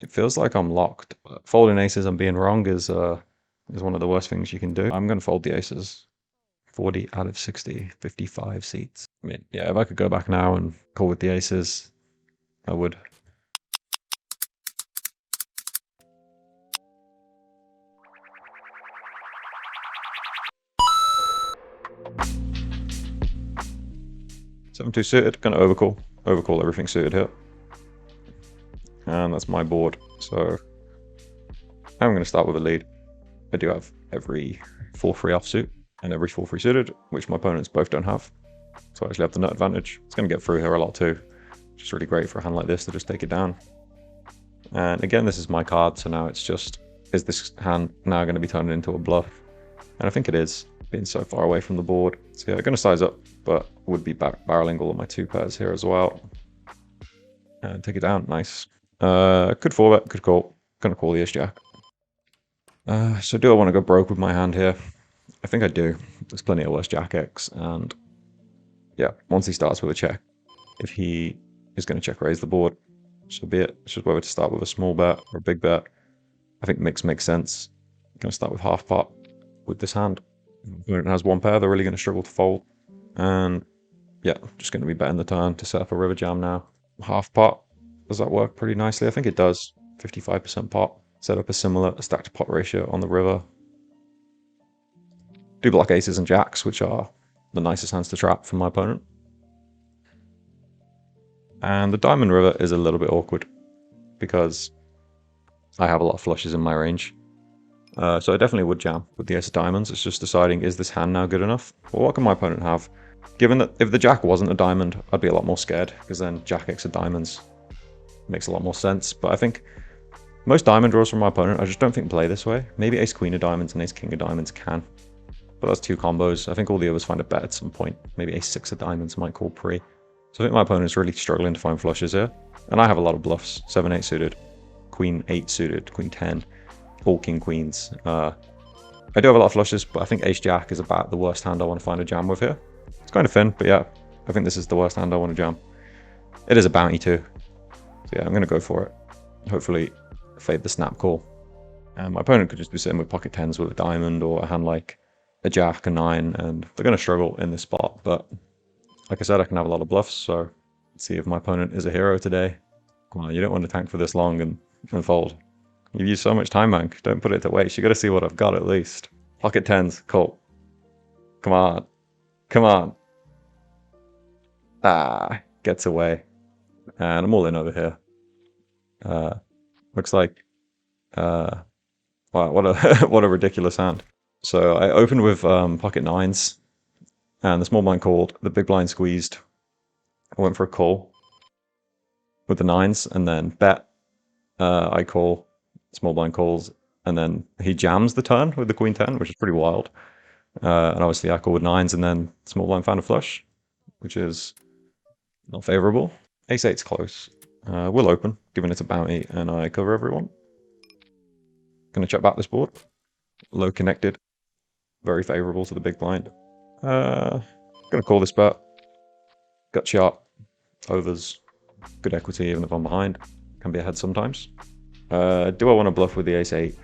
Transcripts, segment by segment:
It feels like I'm locked. But folding aces and being wrong is one of the worst things you can do. I'm going to fold the aces. 40 out of 60, 55 seats. I mean, yeah, if I could go back now and call with the aces, I would. Seven two suited, gonna overcall. Overcall everything suited here. And that's my board. So I'm gonna start with a lead. I do have every 4-3 offsuit and every 4-3 suited, which my opponents both don't have. So I actually have the nut advantage. It's gonna get through here a lot too. Which is really great for a hand like this to just take it down. And again, this is my card, so now it's just, is this hand now going to be turned into a bluff? And I think it is, being so far away from the board. So yeah, I'm going to size up, but would be barreling all of my 2 pairs here as well. And take it down, nice. Could 4-bet, could call. Gonna call the ace-jack. So do I want to go broke with my hand here? I think I do. There's plenty of worse jack-X, and yeah, once he starts with a check, if he is going to check raise the board, so be it. It's just whether to start with a small bet or a big bet. I think mix makes sense. I'm going to start with half pot with this hand. If it has 1 pair, they're really going to struggle to fold. And yeah, just going to be betting the turn to set up a river jam now. Half pot, does that work pretty nicely? I think it does. 55% pot. Set up a similar stacked pot ratio on the river. Do block aces and jacks, which are the nicest hands to trap for my opponent. And the diamond river is a little bit awkward because I have a lot of flushes in my range. So I definitely would jam with the ace of diamonds. It's just deciding, is this hand now good enough? Well, what can my opponent have? Given that if the jack wasn't a diamond, I'd be a lot more scared, because then jack X of diamonds makes a lot more sense. But I think most diamond draws from my opponent, I just don't think play this way. Maybe ace queen of diamonds and ace king of diamonds can. But that's 2 combos. I think all the others find a bet at some point. Maybe ace 6 of diamonds might call pre. So I think my opponent's really struggling to find flushes here. And I have a lot of bluffs. 7-8 suited, queen 8 suited, queen 10, all king queens. I do have a lot of flushes, but I think ace jack is about the worst hand I want to find a jam with here. It's kind of thin, but yeah, I think this is the worst hand I want to jam. It is a bounty too. So yeah, I'm going to go for it. Hopefully fade the snap call. And my opponent could just be sitting with pocket 10s with a diamond, or a hand like a jack, a 9, and they're going to struggle in this spot. But like I said, I can have a lot of bluffs, so let's see if my opponent is a hero today. Come on, you don't want to tank for this long and fold. You've used so much time, man. Don't put it to waste. You got to see what I've got at least. Pocket 10s, cool. Come on. Come on. Ah, gets away. And I'm all in over here. Looks like, wow, what a what a ridiculous hand. So I opened with pocket 9s, and the small blind called, the big blind squeezed. I went for a call with the 9s, and then bet. I call, small blind calls, and then he jams the turn with the queen 10, which is pretty wild. And obviously I call with 9s, and then small blind found a flush, which is not favorable. Ace 8's close. We'll open, given it's a bounty, and I cover everyone. Gonna check back this board. Low connected. Very favorable to the big blind. Gonna call this bet. Gut shot. Overs. Good equity, even if I'm behind. Can be ahead sometimes. Do I want to bluff with the ace 8?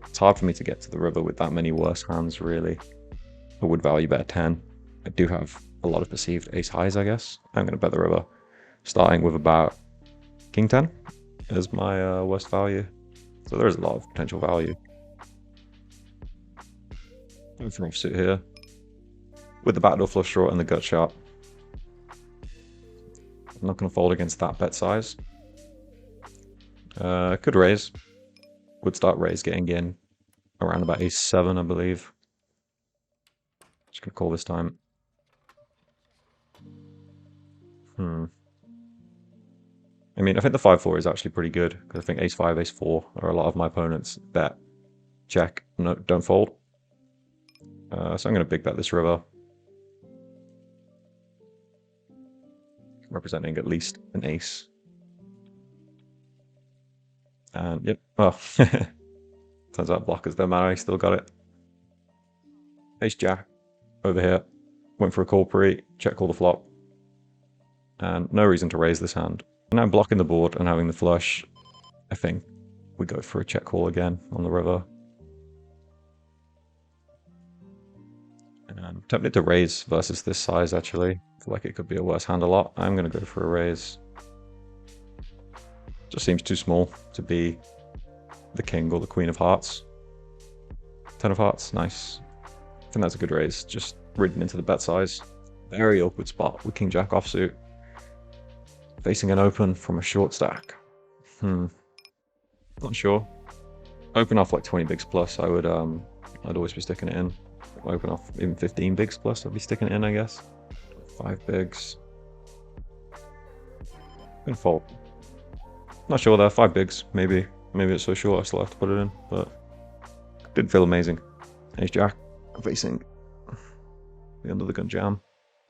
It's hard for me to get to the river with that many worse hands, really. I would value bet a 10. I do have a lot of perceived ace highs, I guess. I'm going to bet the river, starting with about king 10 as my worst value. So there is a lot of potential value. Going for offsuit here, with the backdoor flush draw and the gut shot. I'm not going to fold against that bet size. Could raise. Would start raise getting in around about ace 7, I believe. Just going to call this time. I mean, I think the 5-4 is actually pretty good, because I think ace 5, ace 4 are a lot of my opponents. Bet, check, no, don't fold. So I'm going to big bet this river, representing at least an ace. And yep, well, turns out blockers don't matter, I still got it. Ace jack over here, went for a call pre, check call the flop. And no reason to raise this hand. Now blocking the board and having the flush, I think we go for a check call again on the river. And I'm tempted to raise versus this size, actually. I feel like it could be a worse hand a lot. I'm going to go for a raise. Just seems too small to be the king or the queen of hearts. 10 of hearts, nice. I think that's a good raise, just reading into the bet size. Very awkward spot with king jack offsuit. Facing an open from a short stack. Not sure. Open off like 20 bigs plus, I'd always be sticking it in. Open off even 15 bigs plus, I'd be sticking it in, I guess. 5 bigs. Gonna fold. Not sure there, 5 bigs, maybe. Maybe it's so short I still have to put it in, but didn't feel amazing. Ace jack facing the under the gun jam.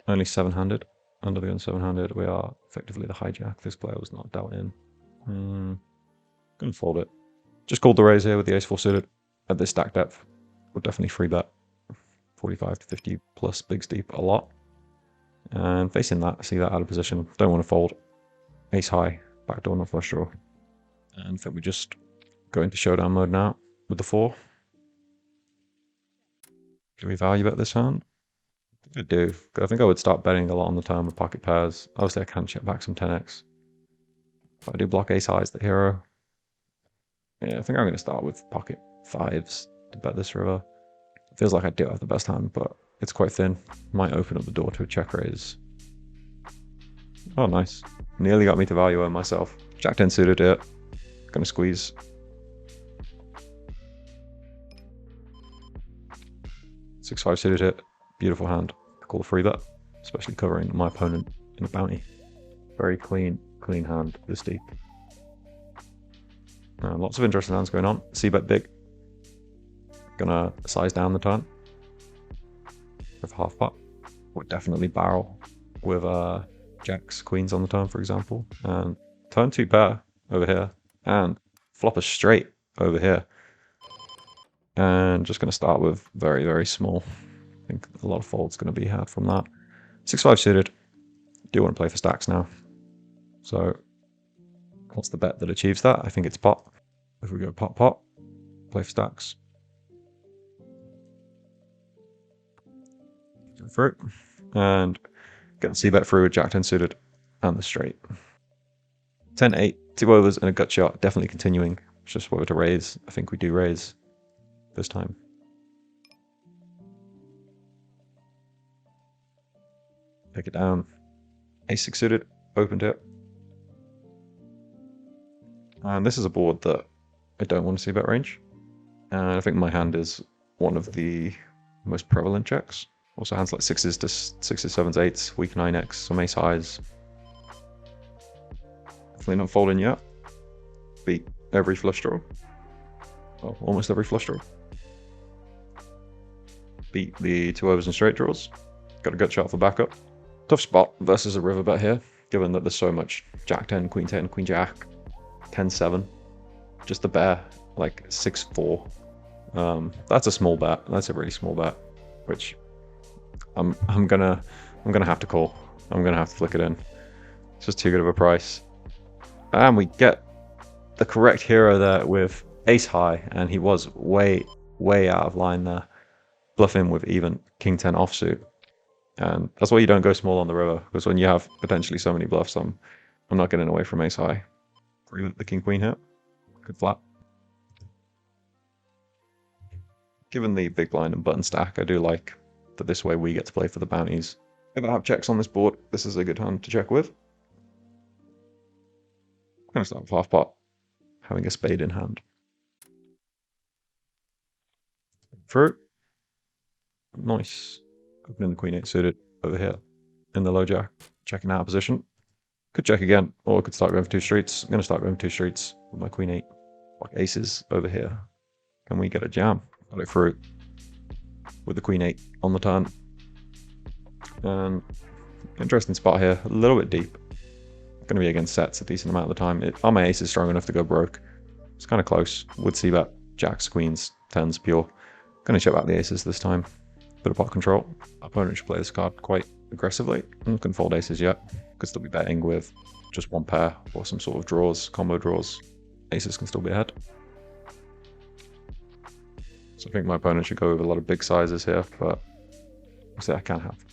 Only 7-handed. Under the gun 7-handed. We are effectively the hijack. This player was not dealt in. Gonna fold it. Just called the raise here with the ace 4 suited at this stack depth. Would definitely free bet 45 to 50 plus bigs deep a lot. And facing that, I see that out of position. Don't want to fold. Ace high, backdoor not flush draw. And I think we just go into showdown mode now with the 4. Do we value bet this hand? I do. I think I would start betting a lot on the turn with pocket pairs. Obviously I can check back some 10x. But I do block ace high as the hero. Yeah, I think I'm going to start with pocket 5s to bet this river. It feels like I do have the best hand, but it's quite thin. Might open up the door to a check raise. Oh, nice. Nearly got me to value on myself. Jack 10 suited it. Gonna squeeze. Six 5 suited hit. Beautiful hand. Call a free bet, especially covering my opponent in a bounty. Very clean hand this deep. Lots of interesting hands going on. C-bet big. Gonna size down the turn with half pot. Would definitely barrel with jacks, queens on the turn, for example. And turn 2 pair over here. And flop a straight over here. And just gonna start with very, very small. I think a lot of folds going to be had from that. 6-5 suited. Do want to play for stacks now. So what's the bet that achieves that? I think it's pot. If we go pot, pot, play for stacks. Go through. And get the c-bet through with Jack 10 suited and the straight. 10-8, 2 overs and a gut shot. Definitely continuing. It's just whether to raise. I think we do raise this time. Pick it down. Ace 6 suited, opened it. And this is a board that I don't want to see bet range. And I think my hand is one of the most prevalent checks. Also hands like 6s to 6s, 7s, 8s, weak 9x, some ace highs. Definitely not folding yet. Beat every flush draw. Well, almost every flush draw. Beat the 2 overs and straight draws. Got a gut shot for backup. Tough spot versus a river bet here, given that there's so much Jack 10, Queen 10, Queen Jack, 10-7. Just the bear, like 6-4. That's a small bet. That's a really small bet, which I'm gonna have to call. I'm gonna have to flick it in. It's just too good of a price. And we get the correct hero there with ace high, and he was way out of line there. Bluff him with even king 10 offsuit. And that's why you don't go small on the river, because when you have potentially so many bluffs, I'm not getting away from ace high. Agree with the king queen here. Good flat. Given the big blind and button stack, I do like that this way we get to play for the bounties. If I have checks on this board, this is a good hand to check with. I'm going to start with half pot, having a spade in hand. Through. Nice. Opening the queen 8 suited over here in the low jack, checking out of position. Could check again, or I could start going for 2 streets. I'm going to start going for 2 streets with my queen 8. Like aces over here. Can we get a jam? Got it through with the queen 8 on the turn. And interesting spot here, a little bit deep. Going to be against sets a decent amount of the time. Are my aces strong enough to go broke? It's kind of close. Would see that jacks, queens, 10s pure. Going to check out the aces this time. Bit of pot control. Opponent should play this card quite aggressively. I'm not going to fold aces yet. Could still be betting with just one pair or some sort of draws, combo draws, aces can still be ahead. So I think my opponent should go with a lot of big sizes here, but obviously I can have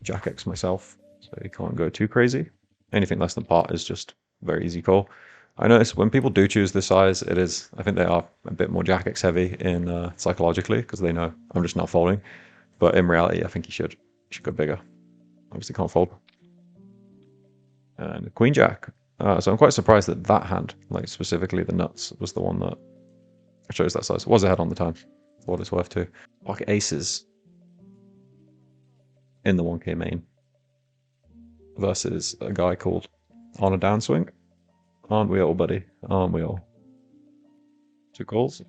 Jack X myself, so he can't go too crazy. Anything less than pot is just very easy call. I notice when people do choose this size, it is, I think they are a bit more Jack X heavy in psychologically, because they know I'm just not folding. But in reality, I think he should go bigger. Obviously can't fold. And Queen Jack. So I'm quite surprised that that hand, like specifically the nuts, was the one that shows that size. It was ahead on the time, for what it's worth too. Pocket aces in the 1k main versus a guy called On a Downswing. Aren't we all, buddy? Aren't we all? 2 calls.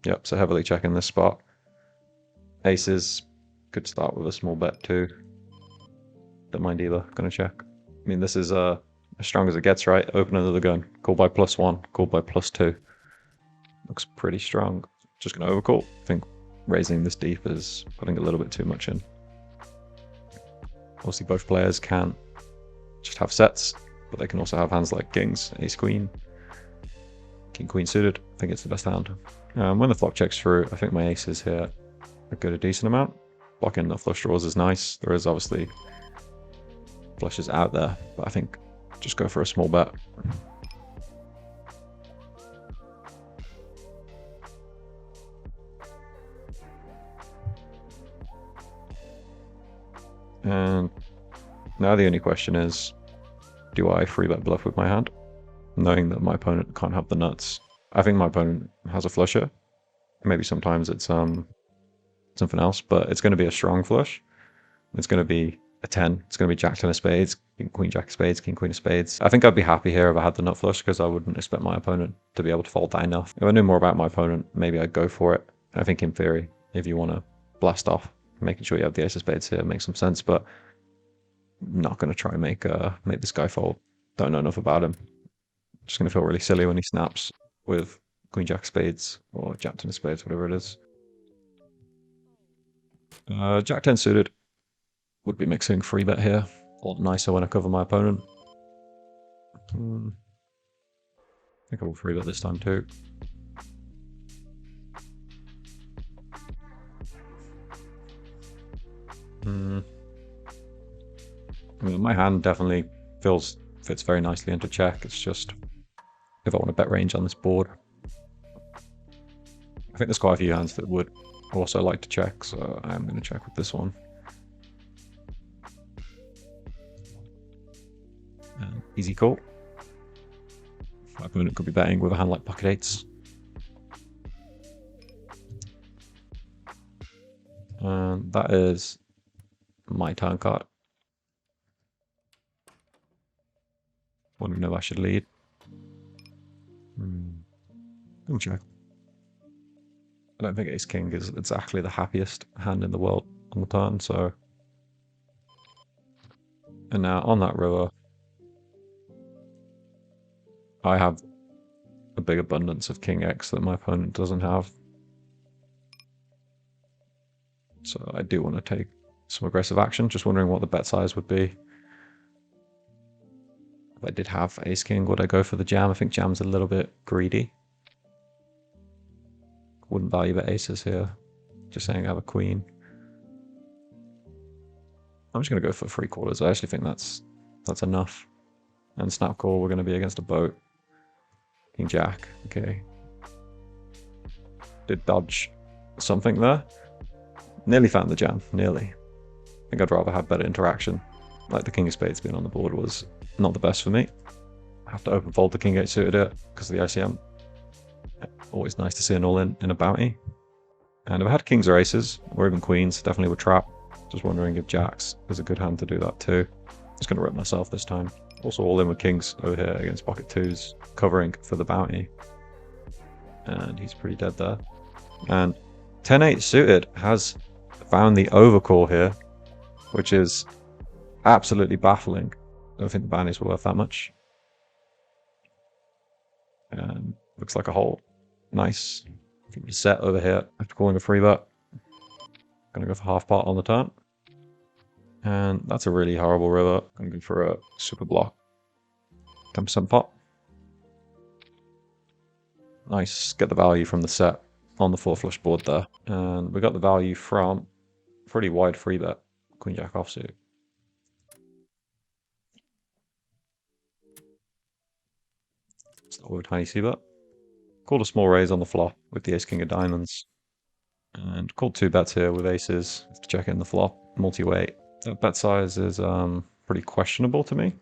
Yep, so heavily checking this spot. Aces could start with a small bet too. Don't mind either. Gonna check. I mean, this is as strong as it gets, right? Open another gun. Call by +1. Call by +2. Looks pretty strong. Just gonna overcall. I think raising this deep is putting a little bit too much in. Obviously, both players can just have sets, but they can also have hands like kings, ace queen, king queen suited. I think it's the best hand. When the flop checks through, I think my aces here are good a decent amount. Blocking the flush draws is nice. There is obviously flushes out there, but I think just go for a small bet. And now the only question is, do I free bet bluff with my hand, knowing that my opponent can't have the nuts? I think my opponent has a flusher. Maybe sometimes it's something else, but it's going to be a strong flush. It's going to be a 10. It's going to be Jack 10 of spades, King Queen Jack of spades, King Queen of spades. I think I'd be happy here if I had the nut flush, because I wouldn't expect my opponent to be able to fold that enough. If I knew more about my opponent, maybe I'd go for it. I think in theory, if you want to blast off, making sure you have the ace of spades here makes some sense, but I'm not going to try and make this guy fold. Don't know enough about him. Just going to feel really silly when he snaps with Queen Jack of spades or Jack 10 of spades, whatever it is. Jack 10 suited would be mixing free bet here. A lot nicer when I cover my opponent. I think I will free bet this time too. I mean, my hand definitely fits very nicely into check. It's just if I want to bet range on this board. I think there's quite a few hands that would also like to check, so I'm going to check with this one. Easy call. My opponent could be betting with a hand like pocket eights. And that is my turn card. Wouldn't know I should lead. Let me check. I don't think ace king is exactly the happiest hand in the world on the turn, so. And now on that river, I have a big abundance of king X that my opponent doesn't have. So I do want to take some aggressive action. Just wondering what the bet size would be. If I did have ace king, would I go for the jam? I think jam's a little bit greedy. Wouldn't value the aces here. Just saying I have a queen. I'm just going to go for 3/4. I actually think that's enough. And snap call, we're going to be against a boat. King Jack, okay. Did dodge something there. Nearly found the jam, nearly. I think I'd rather have better interaction. Like the king of spades being on the board was not the best for me. I have to open fold the king 8 suited it because of the ICM. Always nice to see an all-in in a bounty. And if I had kings or aces, or even queens, definitely would trap. Just wondering if jacks is a good hand to do that too. Just going to rip myself this time. Also all in with kings over here against pocket twos, covering for the bounty. And he's pretty dead there. And 10-8 suited has found the overcall here, which is absolutely baffling. I don't think the bounties were worth that much. And looks like a hole. Nice. I think we set over here after calling a free bet. Gonna go for half pot on the turn. And that's a really horrible river. Gonna go for a super block. 10% pot. Nice, get the value from the set on the 4 flush board there. And we got the value from pretty wide free bet, Queen Jack offsuit. Start with a tiny c-bet. Called a small raise on the flop with the ace king of diamonds. And called 2 bets here with aces to check in the flop, multi-weight. That bet size is pretty questionable to me.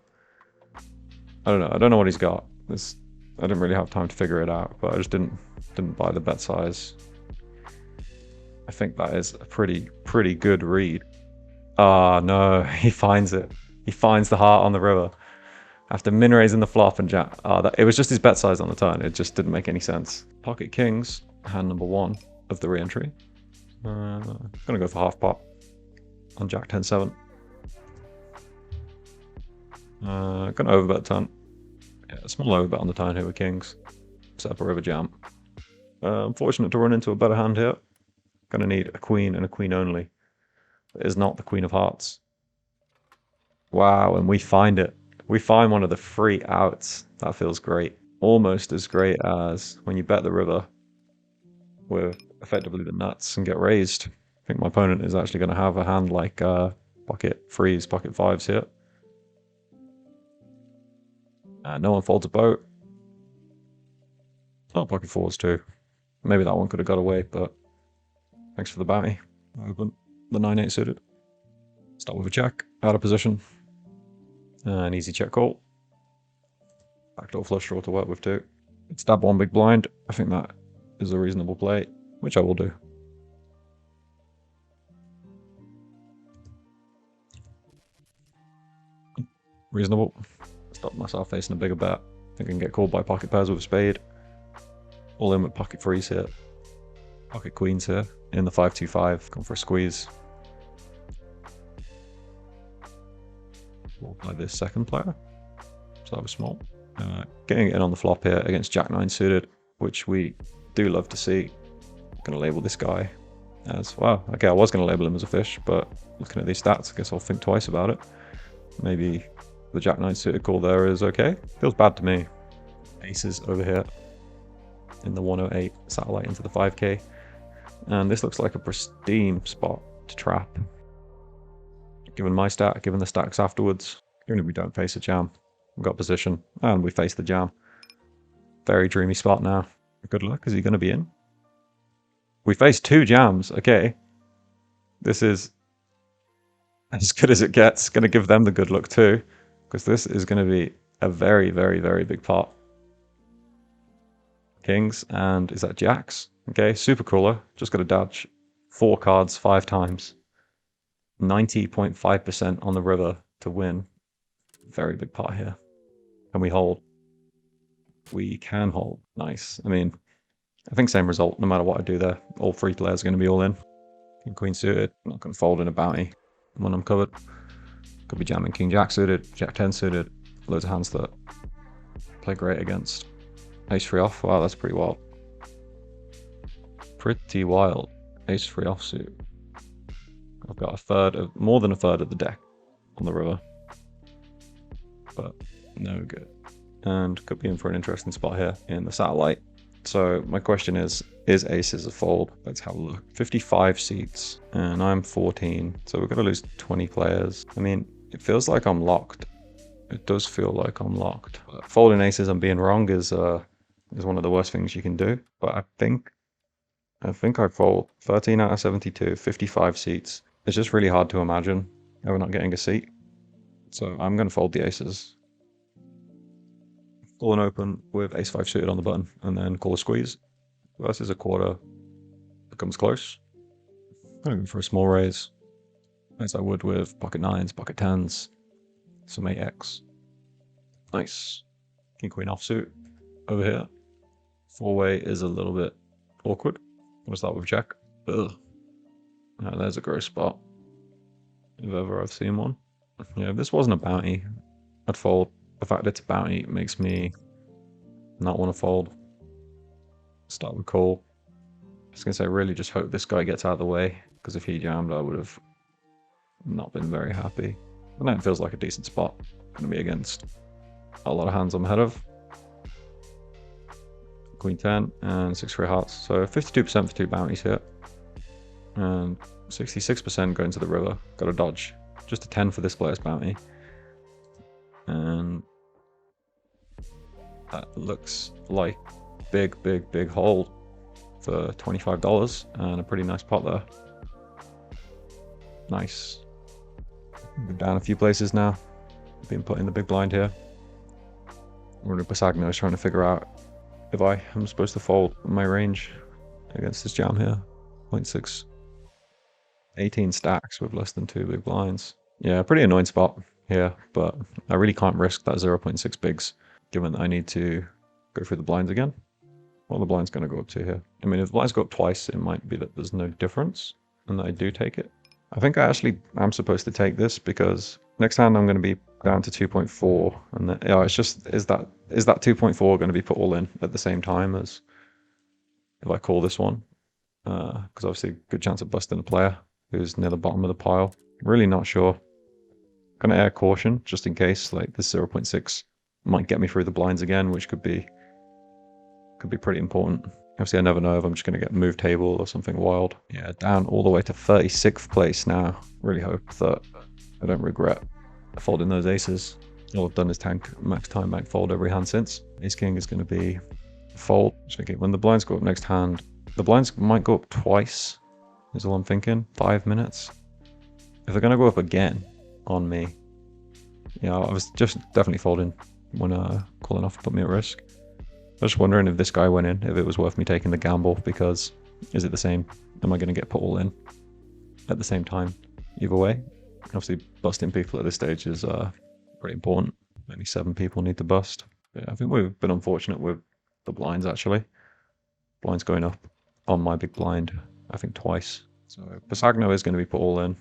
I don't know what he's got. I didn't really have time to figure it out, but I just didn't buy the bet size. I think that is a pretty good read. Ah, no, he finds it. He finds the heart on the river. After min raising the flop and jack. It was just his bet size on the turn. It just didn't make any sense. Pocket kings, hand number 1 of the re-entry. Gonna go for half pot on jack 10-7. Gonna overbet turn. Yeah, a small overbet on the turn here with kings. Set up a river jam. Unfortunate to run into a better hand here. Gonna need a queen and a queen only. It is not the queen of hearts. Wow, and we find it. We find one of the free outs. That feels great. Almost as great as when you bet the river with effectively the nuts and get raised. I think my opponent is actually going to have a hand like pocket threes, pocket fives here. No one folds a boat. Oh, pocket fours too. Maybe that one could have got away, but thanks for the bounty. Open the 9-8 suited. Start with a check, out of position. An easy check call. Backdoor flush draw to work with too. Stab 1 big blind. I think that is a reasonable play, which I will do. Reasonable. Stop myself facing a bigger bet. I think I can get called by pocket pairs with a spade. All in with pocket threes here. Pocket queens here in the 5-2-5. Going for a squeeze. We'll play this second player. So that was small. Getting it in on the flop here against jack 9 suited, which we do love to see. Going to label this guy as, well, okay, I was going to label him as a fish, but looking at these stats, I guess I'll think twice about it. Maybe the jack 9 suited call there is okay. Feels bad to me. Aces over here in the 108, satellite into the 5k. And this looks like a pristine spot to trap. Given my stack, given the stacks afterwards, even if we don't face a jam, we've got position, and we face the jam. Very dreamy spot now. Good luck, is he going to be in? We face 2 jams, okay. This is as good as it gets. Going to give them the good luck too, because this is going to be a very, very, very big pot. Kings, and is that jacks? Okay, super cooler. Just got to dodge 4 cards 5 times. 90.5% on the river to win. Very big pot here. Can we hold? We can hold. Nice. I mean, I think same result no matter what I do there. All 3 players are going to be all in. King queen suited. I'm not going to fold in a bounty when I'm covered. Could be jamming king jack suited, jack 10 suited. Loads of hands that play great against. Ace 3 off. Wow, that's pretty wild. Pretty wild. Ace 3 offsuit. I've got more than a third of the deck on the river. But no good. And could be in for an interesting spot here in the satellite. So my question is aces a fold? Let's have a look. 55 seats and I'm 14. So we're going to lose 20 players. I mean, it feels like I'm locked. It does feel like I'm locked. But folding aces and being wrong is one of the worst things you can do. But I think I fold 13 out of 72, 55 seats. It's just really hard to imagine ever not getting a seat. So I'm going to fold the aces. Call an open with ace 5 suited on the button, and then call a squeeze. Versus a quarter becomes close. I'm going for a small raise, as I would with pocket 9s, pocket 10s, some 8x. Nice. King queen offsuit over here. 4-way is a little bit awkward. We'll start with check. Ugh. No, there's a gross spot. If ever I've seen one. Yeah, if this wasn't a bounty, I'd fold. The fact it's a bounty makes me not want to fold. Start with call. I was going to say, really just hope this guy gets out of the way, because if he jammed, I would have not been very happy. But now it feels like a decent spot. Going to be against A lot of hands I'm ahead of. Queen 10 and 6-3 hearts. So 52% for 2 bounties here. And 66% going to the river. Got to dodge. Just a 10 for this player's bounty. And that looks like big hold for $25 and a pretty nice pot there. Nice. We're down a few places now. Being put in the big blind here. We're in Pasagno trying to figure out if I am supposed to fold my range against this jam here. 0.6. 18 stacks with less than 2 big blinds. Yeah, pretty annoying spot here, but I really can't risk that 0.6 bigs, given that I need to go through the blinds again. Well, the blind's going to go up to here. I mean, if the blinds go up twice, it might be that there's no difference, and that I do take it. I think I actually am supposed to take this, because next hand I'm going to be down to 2.4, and then, yeah, it's just, is that 2.4 going to be put all in at the same time as if I call this one? Because obviously good chance of busting a player who's near the bottom of the pile. Really not sure. Gonna air caution just in case, like this 0.6 might get me through the blinds again, which could be pretty important. Obviously I never know if I'm just gonna get move table or something wild. Yeah, down all the way to 36th place now. Really hope that I don't regret folding those aces. All I've done is tank max time bank fold every hand since. Ace king is gonna be fold. Just thinking when the blinds go up next hand, the blinds might go up twice, is all I'm thinking. 5 minutes. If they're going to go up again on me, yeah, I was just definitely folding when calling off put me at risk. I was just wondering if this guy went in, if it was worth me taking the gamble, because is it the same? Am I going to get put all in at the same time? Either way, obviously busting people at this stage is pretty important. Only 7 people need to bust. Yeah, I think we've been unfortunate with the blinds actually. Blinds going up on my big blind, I think twice. So Pasagno is going to be put all in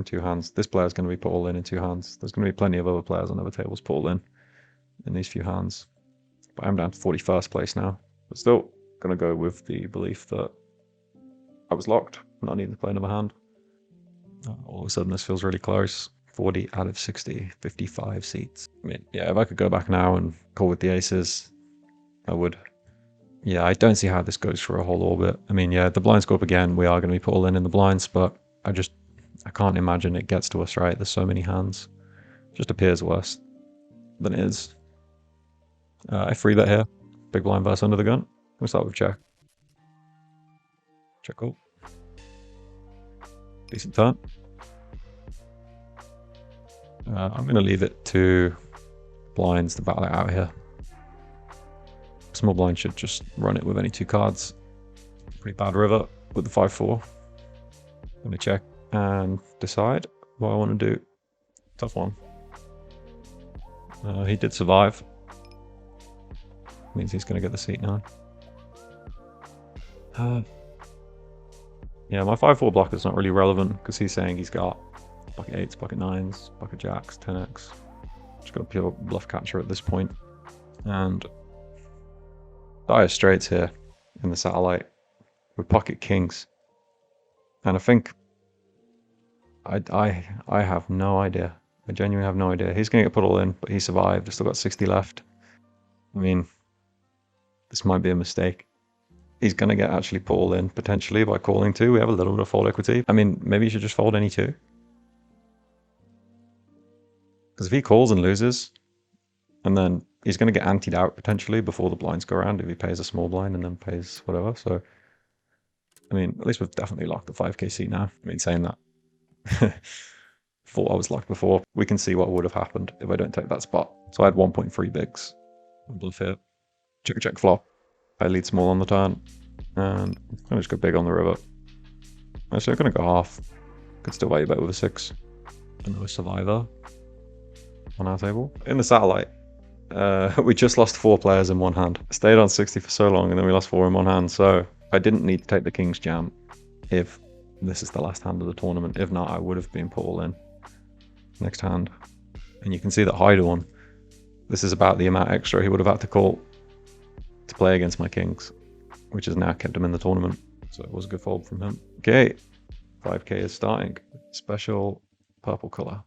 2 hands. This player is going to be put all in 2 hands. There's going to be plenty of other players on other tables put all in these few hands. But I'm down to 41st place now. But still going to go with the belief that I was locked, not needing to play another hand. All of a sudden this feels really close. 40 out of 60, 55 seats. I mean, yeah, if I could go back now and call with the aces, I would. Yeah, I don't see how this goes for a whole orbit. I mean, yeah, the blinds go up again. We are going to be put all in the blinds, but I can't imagine it gets to us, right? There's so many hands. It just appears worse than it is. I free bet here. Big blind versus under the gun. We'll start with check. Check call. Decent turn. I'm going to leave it to blinds to battle it out here. Small blind should just run it with any 2 cards. Pretty bad river with the 5-4. I'm going to check and decide what I want to do. Tough one. He did survive. Means he's going to get the seat now. Yeah, my 5-4 blocker is not really relevant because he's saying he's got pocket 8s, pocket 9s, pocket jacks, 10x. Just got a pure bluff catcher at this point. And dire straights here in the satellite with pocket kings. And I think I have no idea. I genuinely have no idea. He's going to get put all in, but he survived. He's still got 60 left. I mean, this might be a mistake. He's going to get actually put all in, potentially, by calling 2. We have a little bit of fold equity. I mean, maybe you should just fold any 2. Because if he calls and loses, and then he's going to get antied out, potentially, before the blinds go around, if he pays a small blind and then pays whatever. So, I mean, at least we've definitely locked the 5k seat now. I mean, saying that, thought I was locked before. We can see what would have happened if I don't take that spot. So I had 1.3 bigs. Bluff here. Check flop. I lead small on the turn. And I just go big on the river. Actually, I'm going to go half. Could still value bet with a 6. Another survivor on our table. In the satellite, we just lost 4 players in one hand. Stayed on 60 for so long and then we lost 4 in one hand. So I didn't need to take the King's Jam if this is the last hand of the tournament. If not, I would have been put all in next hand. And you can see that Heidelon, this is about the amount extra he would have had to call to play against my Kings, which has now kept him in the tournament. So it was a good fold from him. Okay, 5k is starting. Special purple color.